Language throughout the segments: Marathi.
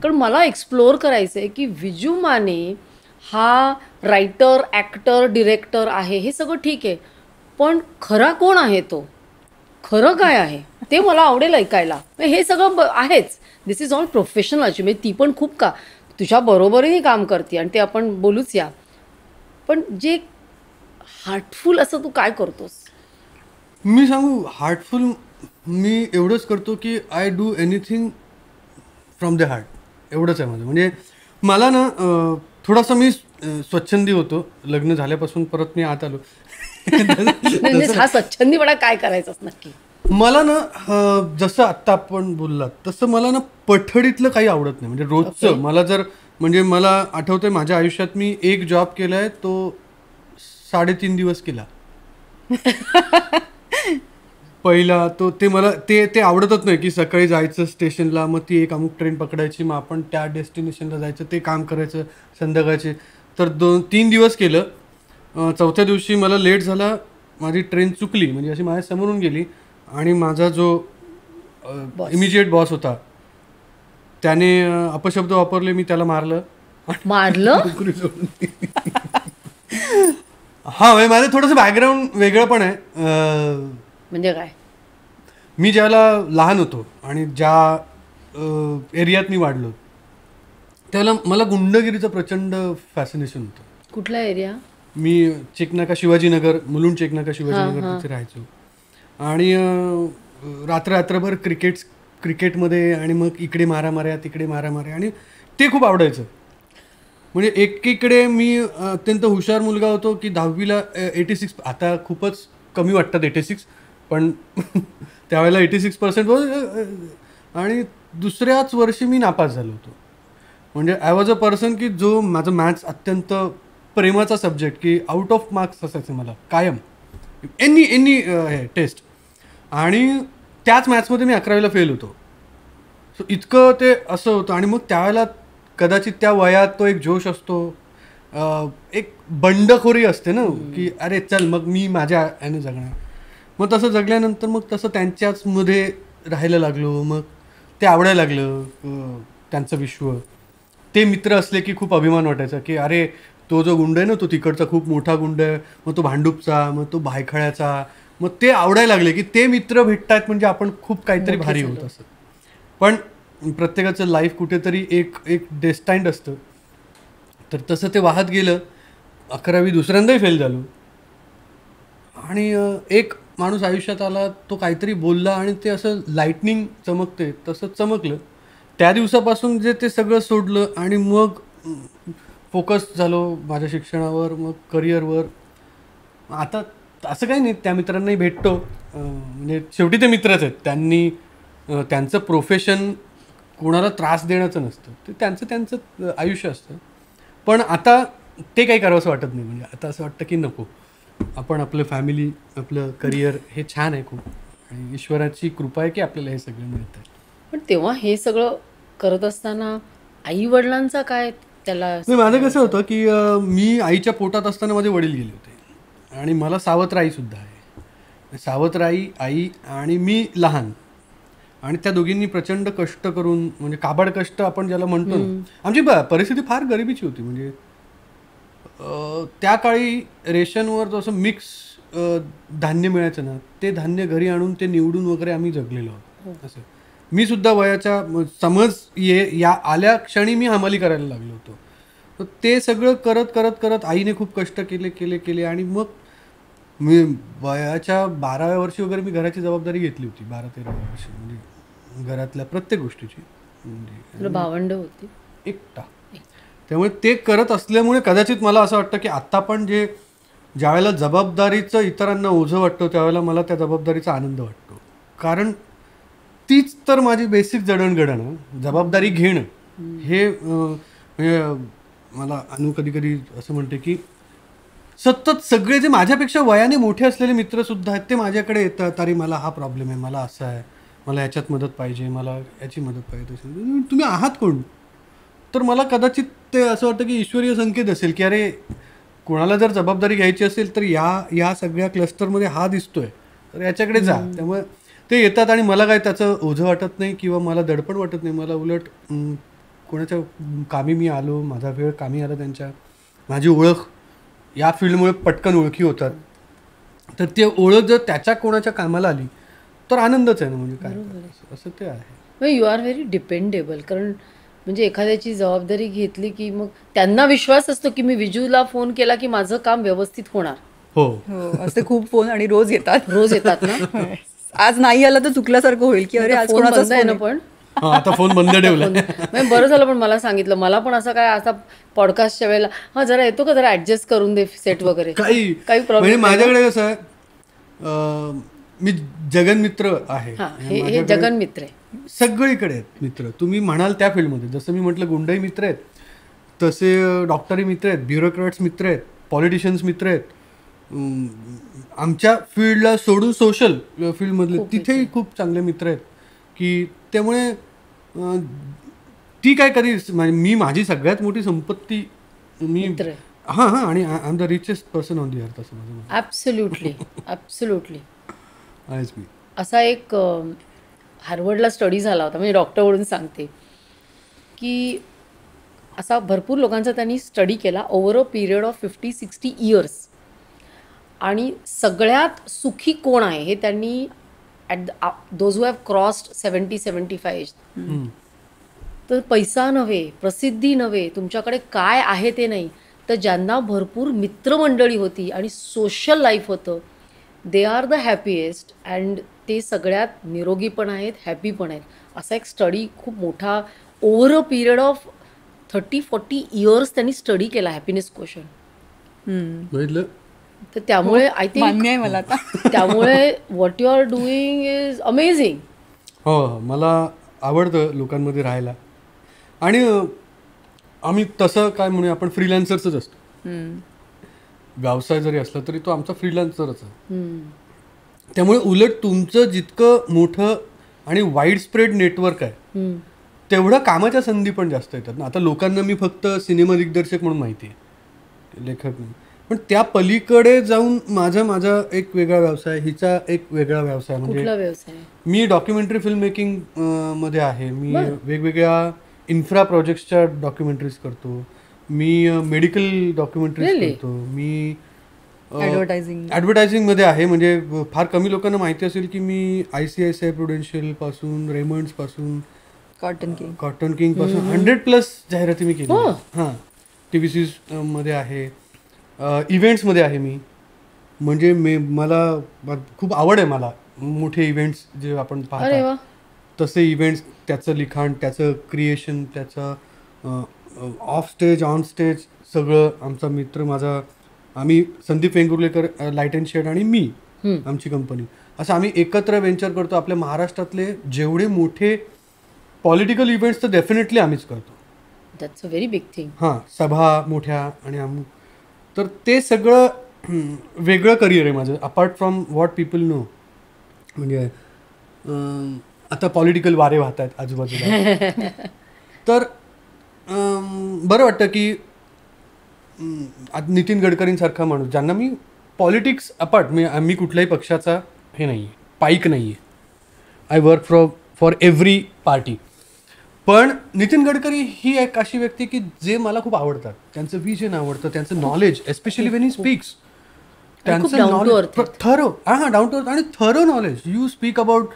कारण मला एक्सप्लोअर करायचं आहे की विजू माने हा रायटर, ॲक्टर, डिरेक्टर आहे, हे सगळं ठीक आहे. पण खरा कोण आहे तो? खरं काय आहे? ते मला आवडेल ऐकायला. हे सगळं आहेच. दिस इज ऑल प्रोफेशनल अचिव्हमेंट. ती पण खूप का तुझ्या बरोबरीने काम करते आणि ते आपण बोलूच या. पण जे हार्टफुल असं तू काय करतोस? मी सांगू हार्टफुल मी एवढंच करतो की I do anything from the heart. एवढंच आहे माझं. म्हणजे मला ना थोडासा मी स्वच्छंदी होतो लग्न झाल्यापासून. परत मी आत आलो. म्हणजे हा स्वच्छंदीपणा काय करायचाच नक्की? मला ना जसं आत्ता आपण बोललात तसं मला ना पठडीतलं काही आवडत नाही. म्हणजे रोजचं मला जर म्हणजे मला आठवतंय माझ्या आयुष्यात मी एक जॉब केलाय तो 3.5 दिवस केला. पहिला तो ते मला ते आवडतच नाही की सकाळी जायचं स्टेशनला, मग ती एक अमुक ट्रेन पकडायची, मग आपण त्या डेस्टिनेशनला जायचं, ते काम करायचं संध्याकाळचे. तर 2-3 दिवस केलं. चौथ्या दिवशी मला लेट झाला, माझी ट्रेन चुकली, म्हणजे अशी माझ्या समोरून गेली आणि माझा जो इमिजिएट बॉस होता त्याने अपशब्द वापरले. मी त्याला मारलं. मारलं? हा म्हणजे माझं थोडंसं बॅकग्राऊंड वेगळं पण आहे. म्हणजे काय? मी ज्याला लहान होतो आणि ज्या एरियात मी वाढलो त्याला मला गुंडगिरीचं प्रचंड फॅसिनेशन होतं. कुठला एरिया? मी चेकनाका शिवाजीनगर, मुलुंड चेकनाका शिवाजीनगर तिथे राहायचो. आणि रात्रभर क्रिकेटमध्ये आणि मग इकडे मारामाऱ्या तिकडे मारामाऱ्या, आणि ते खूप आवडायचं. म्हणजे एकीकडे मी अत्यंत हुशार मुलगा होतो की 10वीला 86, आता खूपच कमी वाटतात 86, पण त्यावेळेला 86% आणि दुसऱ्याच वर्षी मी नापास झालो होतो. म्हणजे आय वॉज अ पर्सन की जो माझं मॅथ्स अत्यंत प्रेमाचा सब्जेक्ट, की आउट ऑफ मार्क्स असायचे मला कायम एनी टेस्ट. आणि त्याच मॅथ्समध्ये मी 11वीला फेल होतो. सो इतकं ते असं होतं. आणि मग त्यावेळेला कदाचित त्या वयात तो एक जोश असतो, एक बंडखोरी असते ना की अरे चल मग मी माझ्या याने जगणार. मग तसं जगल्यानंतर मग तसं त्यांच्याच मध्ये राहायला लागलो. मग ते आवडायला लागलं त्यांचं विश्व. ते मित्र असले की खूप अभिमान वाटायचा की अरे तो जो गुंड आहे ना तो तिकडचा खूप मोठा गुंड आहे, मग तो भांडूपचा, मग तो भायखळ्याचा. मग ते आवडायला लागले की ते मित्र भेटतायत म्हणजे आपण खूप काहीतरी भारी होत असत. पण प्रत्येकाचं लाईफ कुठेतरी एक डेस्टाईन्ड असतं. तर तसं ते वाहत गेलं. 11वी दुसऱ्यांदाही फेल झालो. आणि एक माणूस आयुष्यात आला, तो काहीतरी बोलला आणि ते असं लाईटनिंग चमकते तसं चमकलं. त्या दिवसापासून जे ते सगळं सोडलं आणि मग फोकस झालो माझ्या शिक्षणावर, मग करिअरवर. आता असं काही नाही, त्या मित्रांनाही भेटतो. म्हणजे शेवटी ते मित्रच आहेत. त्यांनी त्यांचं प्रोफेशन कोणाला त्रास देण्याचं नसतं, ते त्यांचं आयुष्य असतं. पण आता ते काही करावंसं वाटत नाही. म्हणजे आता असं वाटतं की नको, आपण आपलं फॅमिली, आपलं करिअर हे छान आहे खूप, आणि ईश्वराची कृपा आहे की आपल्याला हे सगळं मिळतं. पण तेव्हा हे सगळं करत असताना आई वडिलांचा काय त्याला? माझं कसं होतं की मी आईच्या पोटात असताना माझे वडील गेले होते आणि मला सावत्र आईसुद्धा आहे. सावत्र आई आणि मी लहान, आणि त्या दोघींनी प्रचंड कष्ट करून, म्हणजे काबाड कष्ट आपण ज्याला म्हणतो ना. आमची परिस्थिती फार गरिबीची होती. म्हणजे त्या काळी रेशनवर जसं मिक्स धान्य मिळायचं ना, ते धान्य घरी आणून ते निवडून वगैरे आम्ही जगलेलो आहोत. असं मी सुद्धा वयाच्या समज या आल्या क्षणी मी हमाली करायला लागलो होतो. तर ते सगळं करत आईने खूप कष्ट केले आणि मग मी वयाच्या 12व्या वर्षी वगैरे मी घराची जबाबदारी घेतली होती. 12-13व्या वर्षी, म्हणजे घरातल्या प्रत्येक गोष्टीची. म्हणजे भावंड होती एकटा. त्यामुळे ते करत असल्यामुळे कदाचित मला असं वाटतं की आत्ता पण ज्यावेळेला जबाबदारीचं इतरांना ओझं वाटतं त्यावेळेला मला त्या जबाबदारीचा आनंद वाटतो. कारण तीच तर माझी बेसिक जडणघडण. जबाबदारी घेणं हे म्हणजे मला कधी असं म्हणते की सतत सगळे जे माझ्यापेक्षा वयाने मोठे असलेले मित्रसुद्धा आहेत ते माझ्याकडे येतात. अरे मला हा प्रॉब्लेम आहे, मला असं आहे, मला याच्यात मदत पाहिजे, मला याची मदत पाहिजे. तुम्ही आहात कोण? तर मला कदाचित ते असं वाटतं की ईश्वरीय संकेत असेल की अरे कोणाला जर जबाबदारी घ्यायची असेल तर या सगळ्या क्लस्टरमध्ये हा दिसतोय, तर याच्याकडे जा. त्यामुळे ते येतात आणि मला काय त्याचं ओझं वाटत नाही किंवा मला दडपण वाटत नाही. मला उलट कोणाच्या कामी मी आलो, माझा वेळ कामी आला त्यांच्या, माझी ओळख या फील्डमुळे पटकन ओळखी होतात, तर ती ओळख जर त्याच्या कोणाच्या कामाला आली तर आनंदच आहे ना. म्हणजे काय असं ते आहे. You are very dependable. कारण म्हणजे एखाद्याची जबाबदारी घेतली की मग त्यांना विश्वास असतो की मी विजूला फोन केला की माझं काम व्यवस्थित होणार. हो हो, असे खूप फोन आणि रोज येतात. रोज येतात ना. आज नाही आला तर चुकल्यासारखं होईल की अरे आज फोन कोणाचा बंद आहे ना. पण आता फोन बंद ठेवला. म्हणजे बरं झालं पण मला सांगितलं. मला पण असं काय आता पॉडकास्टच्या वेळेला हा जरा येतो का, जरा ऍडजस्ट करून दे सेट वगैरे, काही म्हणजे प्रॉब्लेम. माझ्याकडे कसं आहे, मी जगनमित्र आहे. हे जगन मित्र आहे. सगळीकडे आहेत मित्र. तुम्ही म्हणाल त्या फील्डमध्ये, जसं मी म्हटलं गुंडही मित्र आहेत, तसे डॉक्टरही मित्र आहेत, ब्युरोक्रॅट्स मित्र आहेत, पॉलिटिशियन्स मित्र आहेत. आमच्या फील्डला सोडून सोशल फील्डमधले तिथेही खूप चांगले मित्र आहेत. की त्यामुळे ती काय कधी मी माझी सगळ्यात मोठी संपत्ती मी हां आणि I am the richest person on the अर्थ असं माझं. ॲब्सोल्युटली आहेच मी. असा एक हार्वर्डला स्टडी झाला होता, म्हणजे डॉक्टरवरून सांगते की असा भरपूर लोकांचा त्यांनी स्टडी केला over a period of 50-60 years, आणि सगळ्यात सुखी कोण आहे हे त्यांनी at those who have crossed 70-75 age. तर पैसा नव्हे, प्रसिद्धी नव्हे, तुमच्याकडे काय आहे ते नाही, तर ज्यांना भरपूर मित्रमंडळी होती आणि सोशल लाईफ होतं, they are the happiest and ते सगळ्यात निरोगी पण आहेत, हॅपी पण आहेत. असा एक स्टडी खूप मोठा over a period of 30-40 years त्यांनी स्टडी केला हॅपीनेस क्वोशंट. बघितलं. तर त्यामुळे आय थिंक मान्य आहे मला आता. त्यामुळे what you are doing is amazing. हो, मला आवडतं लोकांमध्ये राहायला. आणि आम्ही तसं काय म्हणूया, आपण फ्रीलान्सरच असतो. व्यवसाय जरी असला तरी तो आमचा फ्रीलान्सरच आहे. त्यामुळे उलट तुमचं जितकं मोठं आणि वाईड स्प्रेड नेटवर्क आहे तेवढं कामाच्या संधी पण जास्त येतात ना. आता लोकांना मी फक्त सिनेमा दिग्दर्शक म्हणून माहिती आहे, लेखक म्हणून, पण त्या पलीकडे जाऊन माझा एक वेगळा व्यवसाय, हिचा एक वेगळा व्यवसाय. म्हणजे मी डॉक्युमेंटरी फिल्म मेकिंग मध्ये आहे. मी वेगवेगळ्या इन्फ्रा प्रोजेक्ट्सच्या डॉक्युमेंटरीज करतो. मी मेडिकल डॉक्युमेंटरीज करतो. मी ॲडव्हर्टायझिंग मध्ये आहे. म्हणजे फार कमी लोकांना माहिती असेल की मी ICICI प्रुडेन्शियल पासून, रेमंड्स पासून, कॉटन किंग पासून 100+ जाहिराती मी केली. हां, TVCs मध्ये आहे, इव्हेंट्समध्ये आहे मी. म्हणजे मला खूप आवड आहे. मला मोठे इव्हेंट्स जे आपण पाहतो तसे इव्हेंट्स, त्याचं लिखाण, त्याचं क्रिएशन, त्याचं ऑफ स्टेज, ऑन स्टेज सगळं आमचा मित्र आम्ही Sandeep Vengurlekar, light and shade आणि मी, आमची कंपनी, असं आम्ही एकत्र वेंचर करतो. आपल्या महाराष्ट्रातले जेवढे मोठे पॉलिटिकल इव्हेंट्स तर डेफिनेटली आम्हीच करतो. That's a very big thing. हां, सभा मोठ्या आणि तर ते सगळं वेगळं करिअर आहे माझं, apart from what people know. म्हणजे आता पॉलिटिकल वारे वाहत आहेत आजूबाजूला. तर बरं वाटतं की नितीन गडकरींसारखा माणूस, ज्यांना मी पॉलिटिक्स अपार्ट, मी कुठल्याही पक्षाचा हे नाही आहे, पाईक नाही आहे. I work for every party. पण नितीन गडकरी ही एक अशी व्यक्ती की जे मला खूप आवडतात. त्यांचं विजन आवडतं, त्यांचं knowledge, especially when he speaks, त्यांचं knowledge thorough, down to earth आणि thorough knowledge. You speak about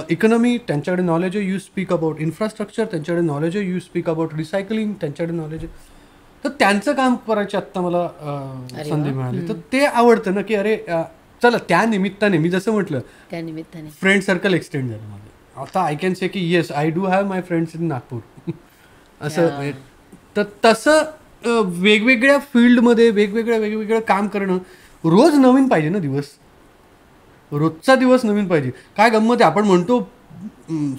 economy, त्यांच्याकडे नॉलेज आहे. यू स्पीक अबाउट इन्फ्रास्ट्रक्चर, त्यांच्याकडे नॉलेज आहे. यू स्पीक अबाउट रिसायकलिंग, त्यांच्याकडे नॉलेज आहे. तर त्यांचं काम करायची आत्ता मला संधी मिळाली, तर ते आवडतं ना. की अरे चला, त्या निमित्ताने मी जसं म्हटलं, त्या निमित्ताने फ्रेंड सर्कल एक्सटेंड झालं माझं. आता आय कॅन से की yes, I do have my friends in Nagpur. असं तर तसं वेगवेगळ्या फील्डमध्ये वेगवेगळं काम करणं. रोज नवीन पाहिजे ना दिवस, रोजचा दिवस नवीन पाहिजे. काय गंमत आहे, आपण म्हणतो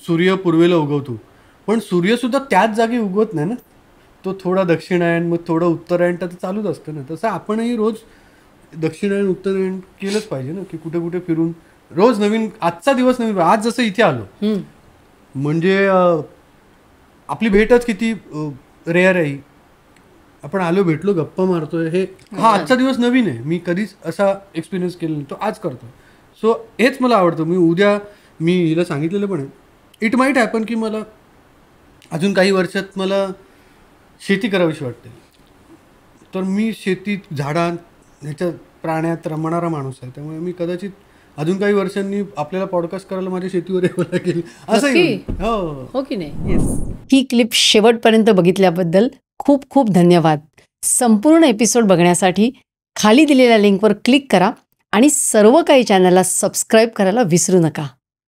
सूर्य पूर्वेला उगवतो, पण सूर्यसुद्धा त्याच जागी उगवत नाही ना. तो थोडा दक्षिणायन, मग थोडं उत्तरायण, तर चालूच असतं ना. तसं आपणही रोज दक्षिणायन उत्तरायण केलंच पाहिजे ना. की कुठे कुठे फिरून रोज नवीन, आजचा दिवस नवीन. आज जसं इथे आलो म्हणजे आपली भेटच किती रेअर आहे. आपण आलो, भेटलो, गप्पा मारतोय, हे आजचा दिवस नवीन आहे. मी कधीच असा एक्सपिरियन्स केला नाही, तो आज करतो. सो हेच मला आवडतं. मी हिला सांगितलेलं पण आहे, इट माईट हॅपन की मला अजून काही वर्षात मला शेती करावीशी वाटते. तर मी शेतीत झाडात ह्याच्यात प्राण्यात रमणारा माणूस आहे. त्यामुळे मी कदाचित अजून काही वर्षांनी आपल्याला पॉडकास्ट करायला माझ्या शेतीवर यावं लागेल असंही. हो हो की नाही. येस. ही क्लिप शेवटपर्यंत बघितल्याबद्दल खूप खूप धन्यवाद. संपूर्ण एपिसोड बघण्यासाठी खाली दिलेल्या लिंकवर क्लिक करा आणि सर्व काही चॅनलला सबस्क्राईब करायला विसरू नका.